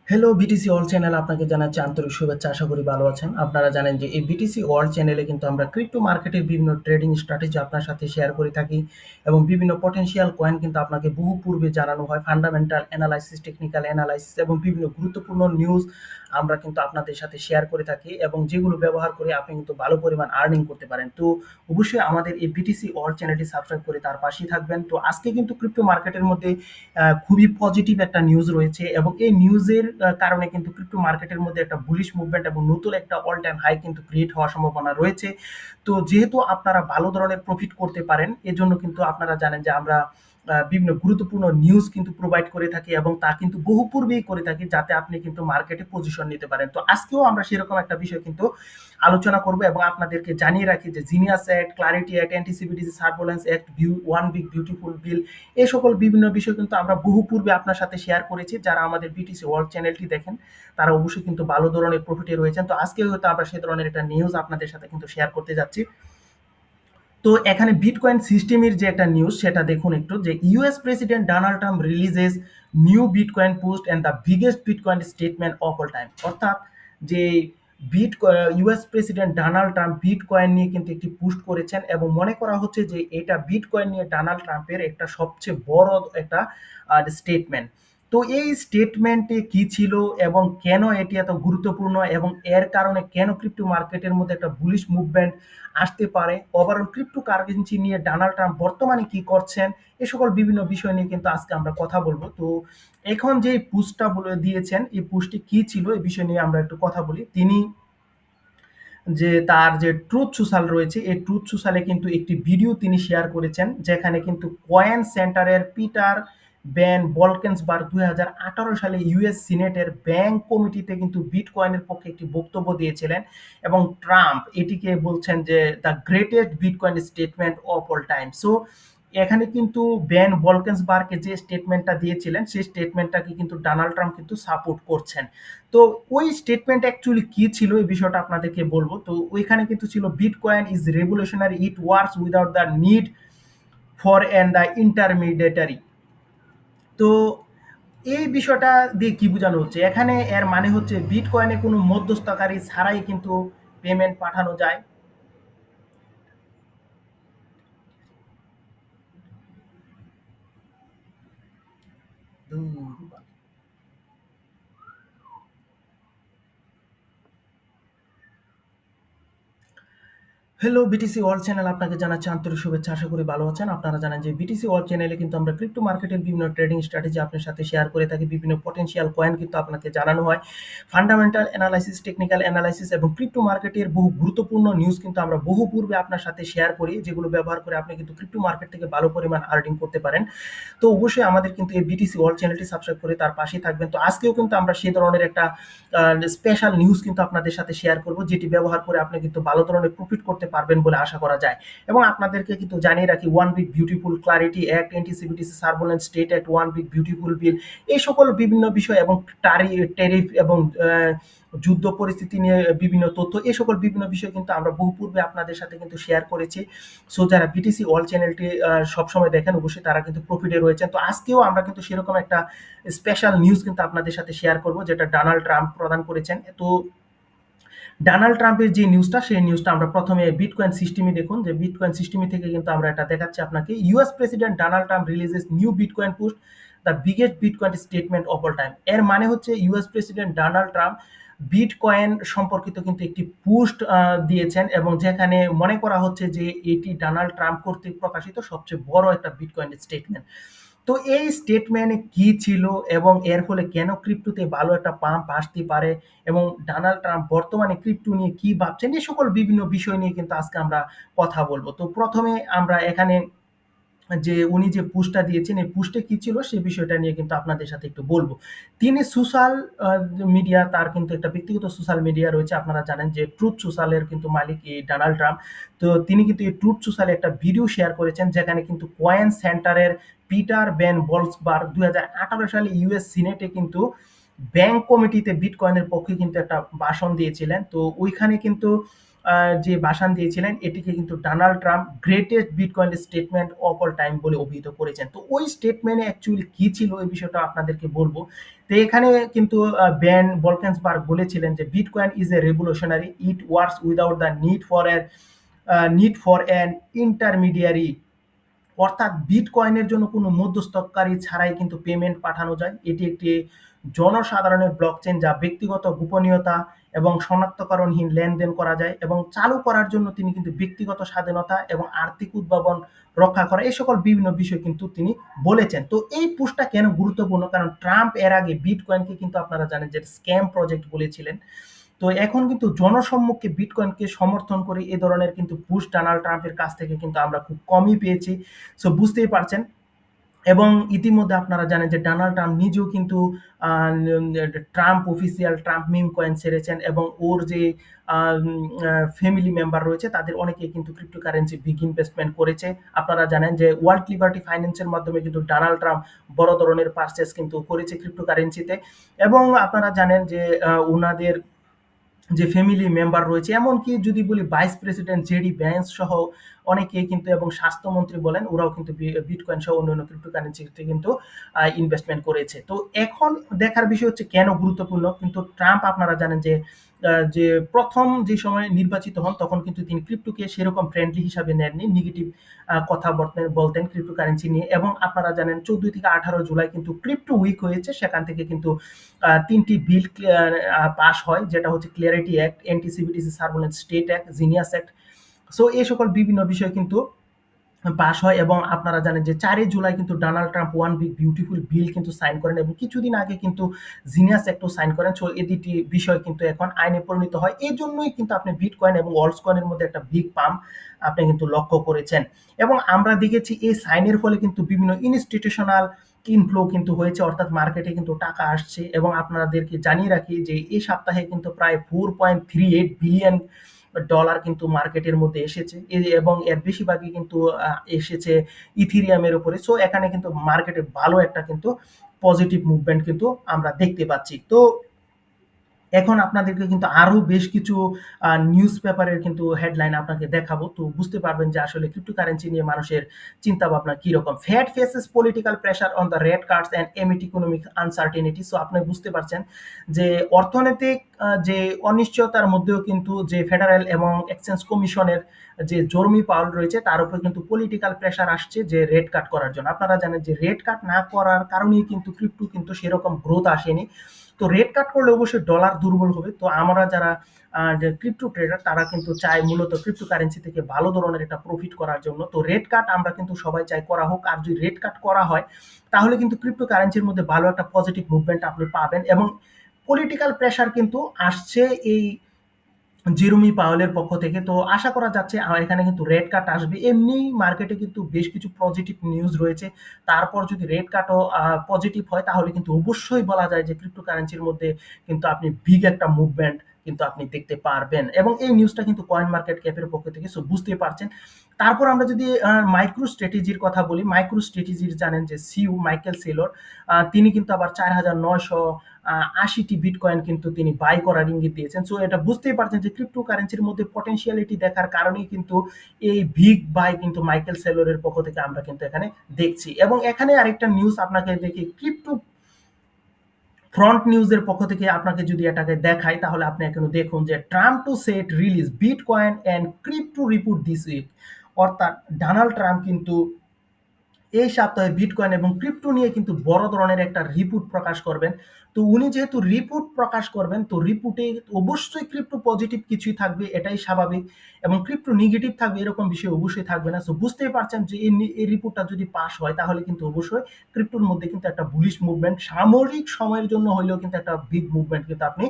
Hello BTC world channel আপনাকে জানাচ্ছি আন্তরিক শুভেচ্ছা। আশা করি ভালো আছেন। আপনারা জানেন যে এই বিটিসি ওয়ার্ল্ড চ্যানেলে কিন্তু আমরা ক্রিপ্টো মার্কেটের বিভিন্ন ট্রেডিং স্ট্র্যাটেজি আপনার সাথে শেয়ার করে থাকি এবং বিভিন্ন পটেনশিয়াল কয়েন কিন্তু আপনাকে বহু পূর্বে জানানো হয়। ফান্ডামেন্টাল অ্যানালাইসিস, টেকনিক্যাল অ্যানালাইসিস এবং বিভিন্ন গুরুত্বপূর্ণ নিউজ আমরা কিন্তু আপনাদের সাথে শেয়ার করে থাকি এবং যেগুলো ব্যবহার করে আপনি কিন্তু ভালো পরিমাণ আর্নিং করতে পারেন। তো অবশ্যই আমাদের এই বিটিসি ওয়ার্ল্ড চ্যানেলটি সাবস্ক্রাইব করে তার পাশেই থাকবেন। তো আজকে কিন্তু ক্রিপ্টো মার্কেটের মধ্যে খুবই পজিটিভ একটা নিউজ রয়েছে এবং এই নিউজের কারণে কিন্তু ক্রিপ্টো মার্কেটের মধ্যে একটা বুলিশ মুভমেন্ট এবং নতুন একটা অল টাইম হাই কিন্তু ক্রিয়েট হওয়ার সম্ভাবনা রয়েছে। তো যেহেতু আপনারা ভালো ধরনের প্রফিট করতে পারেন, এজন্য কিন্তু আপনারা জানেন যে আমরা বিভিন্ন গুরুত্বপূর্ণ নিউজ কিন্তু প্রোভাইড করে থাকি এবং তা কিন্তু বহু পূর্বেই করে থাকি যাতে আপনি কিন্তু মার্কেটে পজিশন নিতে পারেন। তো আজকেও আমরা সেরকম একটা বিষয় কিন্তু আলোচনা করব এবং আপনাদেরকে জানিয়ে রাখি যে genius act, clarity act, anti-CBDC surveillance act, one big beautiful bill, এই সকল বিভিন্ন বিষয় কিন্তু আমরা বহু পূর্বে আপনার সাথে শেয়ার করেছি। যারা আমাদের বিটিসি ওয়ার্ল্ড চ্যানেলটি দেখেন তারা অবশ্যই কিন্তু ভালো ধরনের প্রফিটে রয়েছেন। তো আজকে হয়তো আমরা সে ধরনের একটা নিউজ আপনাদের সাথে কিন্তু শেয়ার করতে যাচ্ছি। তো এখানে বিটকয়েন সিস্টেমের যে একটা নিউজ সেটা দেখুন একটু, যে US president Donald Trump releases new bitcoin post and the biggest bitcoin statement of all time. অর্থাৎ যে US president Donald Trump bitcoin নিয়ে কিন্তু একটি পোস্ট করেছেন এবং মনে করা হচ্ছে যে এটা বিটকয়েন নিয়ে ডোনাল্ড ট্রাম্পের একটা সবচেয়ে বড় একটা স্টেটমেন্ট। তো এই স্টেটমেন্টে কি ছিল এবং কেন এটি এত গুরুত্বপূর্ণ এবং এর কারণে কেন ক্রিপ্টো মার্কেটের মধ্যে একটা বুলিশ মুভমেন্ট আসতে পারে, ওভারঅল ক্রিপ্টো কারেন্সি নিয়ে ডোনাল্ড ট্রাম্প বর্তমানে কি করছেন, এ সকল বিভিন্ন বিষয় নিয়ে কিন্তু আজকে আমরা কথা বলবো। তো এখন যে পোস্টটা বলে দিয়েছেন, এই পোস্টটি কি ছিল এই বিষয় নিয়ে আমরা একটু কথা বলি। তিনি যে তার যে ট্রুথ সোশ্যাল রয়েছে, এই ট্রুথ সোশ্যালে কিন্তু একটি ভিডিও তিনি শেয়ার করেছেন যেখানে কিন্তু কয়েন সেন্টারের পিটার ব্যান বলকেন্সবার্গ 2018 সালে ইউএস সিনেটের ব্যাংক কমিটিতে কিন্তু বিটকয়েনের পক্ষে একটি বক্তব্য দিয়েছিলেন এবং ট্রাম্প এটিকে বলছেন যে the greatest bitcoin statement of all time. So এখানে কিন্তু ব্যান বলকেন্সবার্গ যে স্টেটমেন্টটা দিয়েছিলেন সেই স্টেটমেন্টটাকে কিন্তু ডোনাল্ড ট্রাম্প কিন্তু সাপোর্ট করছেন। তো ওই স্টেটমেন্ট অ্যাকচুয়ালি কি ছিল এই বিষয়টা আপনাদেরকে বলবো। তো ওইখানে কিন্তু ছিল bitcoin is revolutionary, it works without the need for and the intermediary. তো এই বিষয়টা দিয়ে কি বোঝানো হচ্ছে, এখানে এর মানে হচ্ছে বিটকয়েনে কোনো মধ্যস্থকারী ছাড়াই কিন্তু পেমেন্ট পাঠানো যায়। ধুর, হ্যালো বিটিসি ওয়ার্ল্ড চ্যানেল আপনাকে জানাচ্ছি আন্তরিক শুভেচ্ছা। আশা করি ভালো আছেন। আপনারা জানেন যে বিটিসি ওয়ার্ল্ড চ্যানেলে কিন্তু আমরা ক্রিপ্টো মার্কেটের বিভিন্ন ট্রেডিং স্ট্র্যাটেজি আপনার সাথে শেয়ার করে থাকি। বিভিন্ন পটেনশিয়াল কয়েন কিন্তু আপনাকে জানানো হয়। ফান্ডামেন্টাল অ্যানালাইসিস, টেকনিক্যাল অ্যানালাইসিস এবং ক্রিপ্টো মার্কেটের বহু গুরুত্বপূর্ণ নিউজ কিন্তু আমরা বহু পূর্বে আপনার সাথে শেয়ার করি, যেগুলো ব্যবহার করে আপনি কিন্তু ক্রিপ্টো মার্কেট থেকে ভালো পরিমাণ আর্নিং করতে পারেন। তো অবশ্যই আমাদের কিন্তু এই বিটিসি ওয়ার্ল্ড চ্যানেলটি সাবস্ক্রাইব করে তার পাশেই থাকবেন। তো আজকেও কিন্তু আমরা সেই ধরনের একটা স্পেশাল নিউজ কিন্তু আপনাদের সাথে শেয়ার করব, যেটি ব্যবহার করে আপনি কিন্তু ভালো ধরনের প্রফিট করতে পারবেন বলে আশা করা যায়। এবং আপনাদেরকে কিন্তু জানিয়ে রাখি, one big beautiful clarity act, anti-CBDC surveillance state act, one big beautiful bill, এই সকল বিভিন্ন বিষয় এবং ট্যারিফ এবং যুদ্ধ পরিস্থিতি নিয়ে বিভিন্ন তথ্য, এই সকল বিভিন্ন বিষয় কিন্তু আমরা বহু পূর্বে আপনাদের সাথে কিন্তু শেয়ার করেছি। সো যারা বিটিসি ওয়ার্ল্ড চ্যানেলটি সবসময় দেখেন অবশ্যই তারা কিন্তু প্রফিটে রয়েছেন। তো আজকেও আমরা কিন্তু সেরকম একটা স্পেশাল নিউজ কিন্তু আপনাদের সাথে শেয়ার করব, যেটা ডোনাল্ড ট্রাম্প প্রদান করেছেন। তো ডোনাল্ড ট্রাম্পের যে নিউজটা, সেই নিউজটা আমরা প্রথমে বিটকয়েন সিস্টেমে দেখুন, যে বিটকয়েন সিস্টেমে থেকে কিন্তু আমরা এটা দেখাচ্ছি আপনাকে। US president Donald Trump releases new bitcoin post, the biggest bitcoin statement of all time. এর মানে হচ্ছে US president Donald Trump bitcoin সম্পর্কিত কিন্তু একটি পোস্ট দিয়েছেন এবং যেখানে মনে করা হচ্ছে যে এটি ডোনাল্ড ট্রাম্প কর্তৃক প্রকাশিত সবচেয়ে বড় একটা বিটকয়েন স্টেটমেন্ট। তো এই স্টেটমেন্টে কি ছিল এবং এর ফলে কেন ক্রিপ্টোতে ভালো একটা পাম্প আসতে পারে এবং ডোনাল্ড ট্রাম্প বর্তমানে ক্রিপ্টো নিয়ে কি ভাবছেন, এই সকল বিভিন্ন বিষয় নিয়ে কিন্তু আজকে আমরা কথা বলবো। তো প্রথমে আমরা এখানে যে উনি যে পোস্টটা দিয়েছেন, এই পোস্টে কি ছিল সেই বিষয়টা নিয়ে কিন্তু আপনাদের সাথে একটু বলবো। তিনি সোশ্যাল মিডিয়া, তার কিন্তু একটা ব্যক্তিগত সোশ্যাল মিডিয়া রয়েছে। আপনারা জানেন যে ট্রুথ সোশ্যালের কিন্তু মালিক এই ডোনাল্ড ট্রাম্প। তো তিনি কিন্তু এই ট্রুথ সোশ্যালে একটা ভিডিও শেয়ার করেছেন যেখানে কিন্তু কয়েন সেন্টারের পিটার বেন বলসবার্গ 2018 সালে ইউএস সিনেটে কিন্তু ব্যাংক কমিটিতে বিটকয়েনের পক্ষে কিন্তু একটা ভাষণ দিয়েছিলেন। তো ওইখানে কিন্তু যে ভাষণ দিয়েছিলেন এটিকে কিন্তু Donald Trump greatest bitcoin statement of all time বলে অভিহিত করেছেন। তো ওই স্টেটমেন্টে অ্যাকচুয়ালি কি ছিল এই বিষয়টা আপনাদেরকে বলবো। তো এখানে কিন্তু বেন বলকেন্সবার্গ বলেছিলেন যে bitcoin is a revolutionary, it works without the need for an intermediary. অর্থাৎ বিটকয়েনের জন্য কোনো মধ্যস্থকারী ছাড়াই কিন্তু পেমেন্ট পাঠানো যায়। এটি একটি জনসাধারণের ব্লকচেন যা ব্যক্তিগত গোপনীয়তা এবং শনাক্তকরণহীন লেনদেন করা যায়, এবং চালু করার জন্য তিনি কিন্তু ব্যক্তিগত স্বাধীনতা এবং আর্থিক উদ্ভাবন রক্ষা করা এই সকল বিভিন্ন বিষয় কিন্তু তিনি বলেছেন। তো এই পুশটা কেন গুরুত্বপূর্ণ, কারণ ট্রাম্প এর আগে বিটকয়েনকে কিন্তু আপনারা জানেন যে স্ক্যাম প্রজেক্ট বলেছিলেন। তো এখন কিন্তু জনসম্মুখে বিটকয়েনকে সমর্থন করে এ ধরনের কিন্তু পুশ ডোনাল্ড ট্রাম্পের কাছ থেকে কিন্তু আমরা খুব কমই পেয়েছি। সো বুঝতেই পারছেন। এবং ইতিমধ্যে আপনারা জানেন যে ডোনাল্ড ট্রাম্প নিজেও কিন্তু Trump official Trump meme coin ছেড়েছেন, এবং ওর যে ফ্যামিলি মেম্বার রয়েছে তাদের অনেকেই কিন্তু ক্রিপ্টোকারেন্সি বিগ ইনভেস্টমেন্ট করেছে। আপনারা জানেন যে ওয়ার্ল্ড লিবার্টি ফাইন্যান্সের মাধ্যমে কিন্তু ডোনাল্ড ট্রাম্প বড় ধরনের পারচেস কিন্তু করেছে ক্রিপ্টোকারেন্সিতে। এবং আপনারা জানেন যে ওনাদের যে ফ্যামিলি মেম্বার রয়েছে, এমনকি যদি বলি ভাইস প্রেসিডেন্ট জেডি ভ্যান্স সহ অনেকেই কিন্তু, এবং স্বাস্থ্যমন্ত্রী বলেন, ওরাও কিন্তু বিটকয়েন সহ অন্যান্য ক্রিপ্টোকারেন্সিতে কিন্তু ইনভেস্টমেন্ট করেছে। তো এখন দেখার বিষয় হচ্ছে কেন গুরুত্বপূর্ণ। কিন্তু ট্রাম্প আপনারা জানেন যে প্রথম যে সময় নির্বাচিত হন তখন কিন্তু তিনি ক্রিপ্টোকে সেরকম ফ্রেন্ডলি হিসাবে নেননি, নেগেটিভ কথা বলতেন ক্রিপ্টোকারেন্সি নিয়ে। এবং আপনারা জানেন 14 থেকে 18 জুলাই কিন্তু ক্রিপ্টো উইক হয়েছে, সেখান থেকে কিন্তু 3টি বিল পাস হয়, যেটা হচ্ছে clarity act, anti CBDC surveillance state act, genius act. So এই সকল বিভিন্ন বিষয় কিন্তু পাস হয়। এবং আপনারা জানেন যে 4 জুলাই কিন্তু Donald Trump one big beautiful bill কিন্তু সাইন করেন, এবং কিছুদিন আগে কিন্তু জিনিয়াস অ্যাক্টও সাইন করেন। সো এই দুটি বিষয় কিন্তু এখন আইনে পরিণত হয়। এই জন্যই কিন্তু আপনি বিটকয়েন এবং অলস কয়েনের মধ্যে একটা বিগ পাম্প আপনি কিন্তু লক্ষ্য করেছেন। এবং আমরা দেখেছি এই সাইনের ফলে কিন্তু বিভিন্ন ইনস্টিটিউশনাল ইনফ্লো কিন্তু হয়েছে, অর্থাৎ মার্কেটে কিন্তু টাকা আসছে। এবং আপনাদেরকে জানিয়ে রাখি যে এই সপ্তাহে কিন্তু প্রায় 4.38 বিলিয়ন ডলার কিন্তু মার্কেটের মধ্যে এসেছে, এবং এর বেশিরভাগই কিন্তু এসেছে ইথিরিয়ামের উপরে। সো এখানে কিন্তু মার্কেটে ভালো একটা কিন্তু পজিটিভ মুভমেন্ট কিন্তু আমরা দেখতে পাচ্ছি। তো এখন আপনাদেরকে কিন্তু আরো বেশ কিছু নিউজ পেপারের কিন্তু হেডলাইন আপনাকে দেখাবো। তো বুঝতে পারবেন যে আসলে ক্রিপ্টোকারেন্সি নিয়ে মানুষের চিন্তা ভাবনা কিরকম। Fed faces political pressure on the rate cards and amid economic uncertainty. So আপনি বুঝতে পারছেন যে অর্থনৈতিক যে অনিশ্চয়তার মধ্যেও কিন্তু যে ফেডারেল এবং এক্সচেঞ্জ কমিশনের যে জর্মি পাওয়াল রয়েছে তার উপর কিন্তু পলিটিক্যাল প্রেশার আসছে যে রেট কাট করার জন্য। আপনারা জানেন যে রেট কাট না করার কারণেই কিন্তু ক্রিপ্টো কিন্তু সেরকম গ্রোথ আসেনি। তো রেট কাট করলে অবশ্যই ডলার দুর্বল হবে। তো আমরা যারা যে ক্রিপ্টো ট্রেডার তারা কিন্তু চাই মূলত ক্রিপ্টো কারেন্সি থেকে ভালো ধরনের একটা প্রফিট করার জন্য। তো রেট কাট আমরা কিন্তু সবাই চাই করা হোক। আর যদি রেট কাট করা হয় তাহলে কিন্তু ক্রিপ্টো কারেন্সির মধ্যে ভালো একটা পজিটিভ মুভমেন্ট আপনি পাবেন। এবং পলিটিক্যাল প্রেশার কিন্তু আসছে এই জেরোমি পাওয়েলের পক্ষ থেকে। তো আশা করা যাচ্ছে এখানে কিন্তু রেট কাট আসবে। এমনি মার্কেটে কিন্তু বেশ কিছু পজিটিভ নিউজ রয়েছে। তারপর যদি রেট কাটও পজিটিভ হয় তাহলে কিন্তু অবশ্যই বলা যায় যে ক্রিপ্টোকারেন্সির মধ্যে কিন্তু আপনি বিগ একটা মুভমেন্ট কিন্তু আপনি দেখতে পারবেন। এবং এই নিউজটা কিন্তু কয়েন মার্কেট ক্যাপের পক্ষ থেকে, সো বুঝতেই পারছেন। তারপর আমরা যদি মাইক্রো স্ট্র্যাটেজির কথা বলি, মাইক্রো স্ট্র্যাটেজির জানেন যে সিইও মাইকেল সেলর তিনি কিন্তু আবার 4,980টি বিটকয়েন কিন্তু তিনি বাই করার ইঙ্গিত দিয়েছেন। সো এটা বুঝতেই পারছেন যে ক্রিপ্টো কারেন্সির মধ্যে পটেনশিয়ালিটি দেখার কারণেই কিন্তু এই বিগ বাই কিন্তু মাইকেল সেলরের পক্ষ থেকে আমরা কিন্তু এখানে দেখছি। এবং এখানে আরেকটা নিউজ আপনাকে দেখি, ক্রিপ্টো ফ্রন্ট নিউজের পক্ষ থেকে আপনাকে যদি এটাকে দেখাই তাহলে আপনি এখানে দেখুন যে Trump to set release Bitcoin and crypto report this week. অর্থাৎ ডোনাল্ড ট্রাম্প কিন্তু এই সপ্তাহে বিটকয়েন এবং ক্রিপ্টো নিয়ে কিন্তু বড় ধরনের একটা রিপোর্ট প্রকাশ করবেন। তো উনি যেহেতু রিপোর্ট প্রকাশ করবেন, তো রিপোর্টে অবশ্যই ক্রিপ্টো পজিটিভ কিছুই থাকবে, এটাই স্বাভাবিক। এবং ক্রিপ্টো নেগেটিভ থাকবে এরকম বিষয় অবশ্যই থাকবে না। সো বুঝতেই পারছেন যে এই রিপোর্টটা যদি পাস হয় তাহলে কিন্তু অবশ্যই ক্রিপ্টোর মধ্যে কিন্তু একটা বুলিশ মুভমেন্ট সাময়িক সময়ের জন্য হলেও কিন্তু একটা বিগ মুভমেন্ট কিন্তু আপনি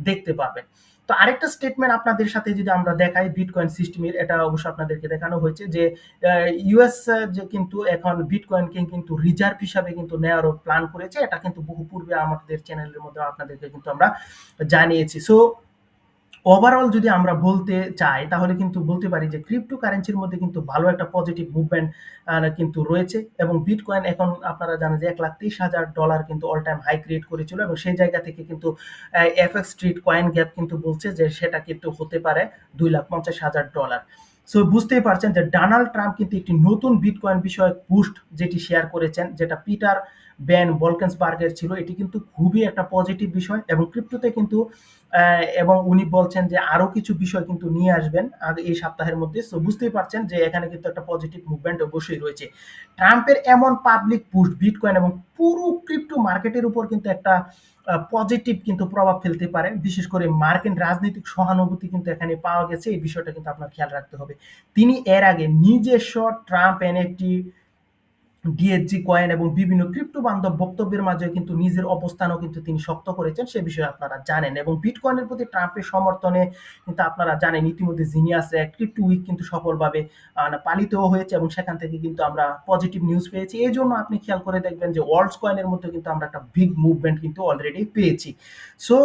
দেখতে পাবেন। তো আরেকটা স্টেটমেন্ট আপনাদের সাথে যদি আমরা দেখাই বিটকয়েন সিস্টেমের, এটা অবশ্যই আপনাদেরকে দেখানো হয়েছে যে ইউএস যে কিন্তু এখন বিটকয়েনকে কিন্তু রিজার্ভ হিসাবে কিন্তু নেওয়ারও প্ল্যান করেছে। এটা কিন্তু বহু পূর্বে আমাদের চ্যানেলের মধ্যে আপনাদেরকে কিন্তু আমরা জানিয়েছি। সো ওভারঅল যদি আমরা বলতে চাই তাহলে কিন্তু বলতে পারি যে ক্রিপ্টোকারেন্সির মধ্যে কিন্তু ভালো একটা পজিটিভ মুভমেন্ট কিন্তু রয়েছে এবং বিটকয়েন এখন আপনারা জানেন যে $1,30,000 কিন্তু অল টাইম হাই ক্রিয়েট করেছিল এবং সেই জায়গা থেকে কিন্তু এফএক্স স্ট্রিট কয়েন গ্যাপ কিন্তু বলছে যে সেটা কিন্তু হতে পারে $2,50,000। সো বুঝতেই পারছেন যে ডোনাল্ড ট্রাম্প কিন্তু একটি নতুন বিটকয়েন বিষয়ক পোস্ট যেটি শেয়ার করেছেন, যেটা পিটার ব্যান ভলকেন্সবার্গের ছিল, এটি কিন্তু খুবই একটা পজিটিভ বিষয় এবং ক্রিপ্টোতে কিন্তু এবং উনি বলছেন যে আরো কিছু বিষয় কিন্তু নিয়ে আসবেন আর এই সপ্তাহের মধ্যে। সো বুঝতেই পারছেন যে এখানে কিন্তু একটা পজিটিভ মুভমেন্ট অবশ্যই রয়েছে। ট্রাম্পের এমন পাবলিক পোস্ট বিটকয়েন এবং পুরো ক্রিপ্টো মার্কেটের উপর কিন্তু একটা পজিটিভ কিন্তু প্রভাব ফেলতে পারে। বিশেষ করে মার্কিন রাজনৈতিক সহানুভূতি কিন্তু এখানে পাওয়া গেছে, এই বিষয়টা কিন্তু আপনার খেয়াল রাখতে হবে। তিনি এর আগে নিজস্ব ট্রাম্প এনএফটি, ডিএসজি কয়েন এবং বিভিন্ন ক্রিপ্টো বান্ধব বক্তব্যের মাঝে কিন্তু নিজের অবস্থানও কিন্তু তিনি শক্ত করেছেন, সে বিষয়ে আপনারা জানেন। এবং বিটকয়েনের প্রতি ট্রাম্পের সমর্থনে কিন্তু আপনারা জানেন ইতিমধ্যে জিনিয়াস ক্রিপ্টো উইক কিন্তু সফলভাবে পালিতও হয়েছে এবং সেখান থেকে কিন্তু আমরা পজিটিভ নিউজ পেয়েছি। এই জন্য আপনি খেয়াল করে দেখবেন যে ওয়ার্ল্ডস কয়েনের মধ্যে কিন্তু আমরা একটা বিগ মুভমেন্ট কিন্তু অলরেডি পেয়েছি। সো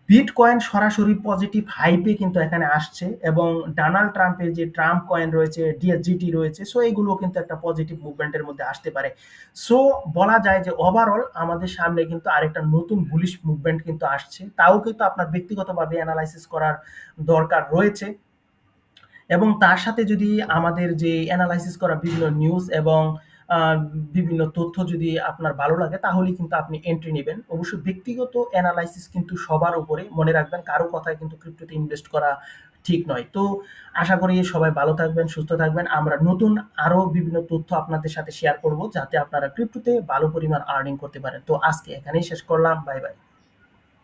বিটকয়েন সরাসরি পজিটিভ হাইপে কিন্তু এখানে আসছে এবং ডোনাল্ড ট্রাম্পের যে ট্রাম্প কয়েন রয়েছে, ডিএসজিটি রয়েছে, সো এগুলো কিন্তু একটা পজিটিভ মুভমেন্টের মধ্যে আসতে পারে। সো বলা যায় যে ওভারঅল আমাদের সামনে কিন্তু আরেকটা নতুন বুলিশ মুভমেন্ট কিন্তু আসছে, তাও কিন্তু আপনার ব্যক্তিগতভাবে অ্যানালাইসিস করার দরকার রয়েছে। এবং তার সাথে যদি আমাদের যে অ্যানালাইসিস করা বিভিন্ন নিউজ এবং বিভিন্ন তথ্য যদি আপনার ভালো লাগে তাহলেই কিন্তু আপনি এন্ট্রি নেবেন। অবশ্যই ব্যক্তিগত অ্যানালাইসিস কিন্তু সবার উপরে, মনে রাখবেন কারো কথায় কিন্তু ক্রিপ্টোতে ইনভেস্ট করা ঠিক নয়। তো আশা করি সবাই ভালো থাকবেন, সুস্থ থাকবেন। আমরা নতুন আরো বিভিন্ন তথ্য আপনাদের সাথে শেয়ার করব যাতে আপনারা ক্রিপ্টোতে ভালো পরিমাণ আর্নিং করতে পারেন। তো আজকে এখানেই শেষ করলাম। Bye bye.